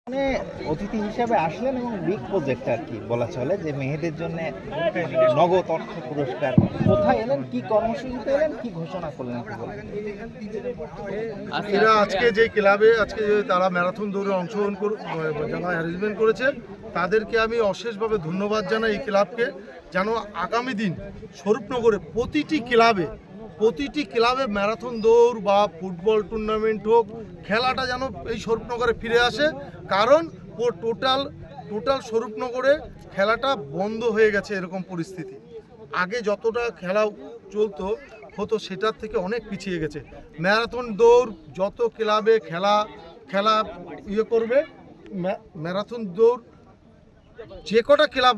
মানে অতিথি হিসাবে আসলেন এবং বিগ প্রজেক্ট আর কি বলা চলে যে মেয়েদের জন্য নগদ অর্থ পুরস্কার। কোথায় এলেন, কি কর্মসূচিতে এলেন, কি ঘোষণা করলেন একটু বলুন। এরা আজকে যে ক্লাবে আজকে যে তারা ম্যারাথন দৌড়ে অংশগ্রহণ যারা অ্যারেঞ্জমেন্ট করেছে তাদেরকে আমি অশেষভাবে ধন্যবাদ জানাই। এই ক্লাবকে যেন আগামী দিন স্বরূপনগরে প্রতিটি ক্লাবে ম্যারাথন দৌড় বা ফুটবল টুর্নামেন্ট হোক, খেলাটা যেন এই স্বরূপনগরে ফিরে আসে। কারণ টোটাল স্বরূপনগরে খেলাটা বন্ধ হয়ে গেছে। এরকম পরিস্থিতি আগে যতটা খেলা হতো সেটার থেকে অনেক পিছিয়ে গেছে। ম্যারাথন দৌড় যত ক্লাবে খেলা করবে, ম্যারাথন দৌড় যে কটা ক্লাব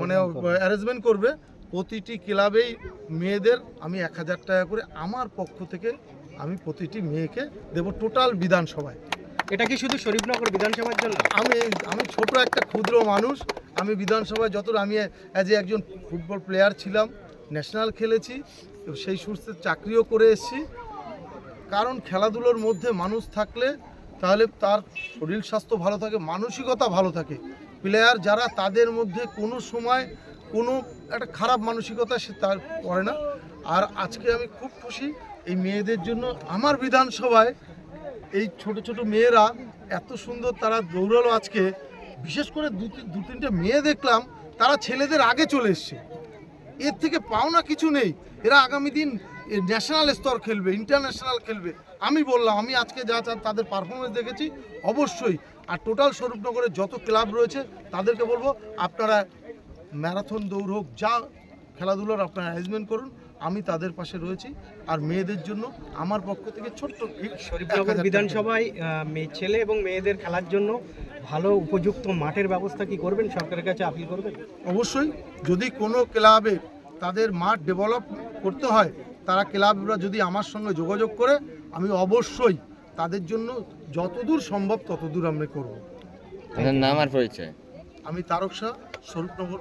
মানে অ্যারেঞ্জমেন্ট করবে, প্রতিটি ক্লাবেই মেয়েদের আমি 1000 টাকা করে আমার পক্ষ থেকে আমি প্রতিটি মেয়েকে দেব টোটাল বিধানসভায়। এটা কি শুধু শরীফনগর বিধানসভার জন্য? আমি ছোট একটা ক্ষুদ্র মানুষ। আমি বিধানসভায় আমি একজন ফুটবল প্লেয়ার ছিলাম, ন্যাশনাল খেলেছি, সেই সূত্রে চাকরিও করে এসেছি। কারণ খেলাধুলোর মধ্যে মানুষ থাকলে তাহলে তার শরীর স্বাস্থ্য ভালো থাকে, মানসিকতা ভালো থাকে। প্লেয়ার যারা তাদের মধ্যে কোনো সময় কোনো একটা খারাপ মানসিকতা সে তার করে না। আর আজকে আমি খুব খুশি এই মেয়েদের জন্য। আমার বিধানসভায় এই ছোট ছোট মেয়েরা এত সুন্দর তারা দৌড়ালো আজকে। বিশেষ করে দু তিনটে মেয়ে দেখলাম তারা ছেলেদের আগে চলে এসছে। এর থেকে পাওনা কিছু নেই। এরা আগামী দিন ন্যাশনাল স্তর খেলবে, ইন্টারন্যাশনাল খেলবে। আমি বললাম আমি আজকে যা তাদের পারফরমেন্স দেখেছি অবশ্যই। আর টোটাল স্বরূপনগরের যত ক্লাব রয়েছে তাদেরকে বলবো আপনারা ম্যারাথন দৌড় হোক, যা খেলাধুলার আপনারা অ্যারেঞ্জমেন্ট করুন, আমি তাদের পাশে রয়েছি। আর মেয়েদের জন্য আমার পক্ষ থেকে ছোট্ট শরীফনগর বিধানসভায় ছেলে এবং মেয়েদের খেলার জন্য ভালো উপযুক্ত মাঠের ব্যবস্থা কি করবেন, সরকারের কাছে আপিল করবেন? অবশ্যই। যদি কোনো ক্লাবে তাদের মাঠ ডেভেলপ করতে হয়, তারা ক্লাবরা যদি আমার সঙ্গে যোগাযোগ করে, আমি অবশ্যই তাদের জন্য যতদূর সম্ভব ততদূর আমরা করব। নাম আর পরিচয়? আমি তারক শাহ, স্বরূপনগর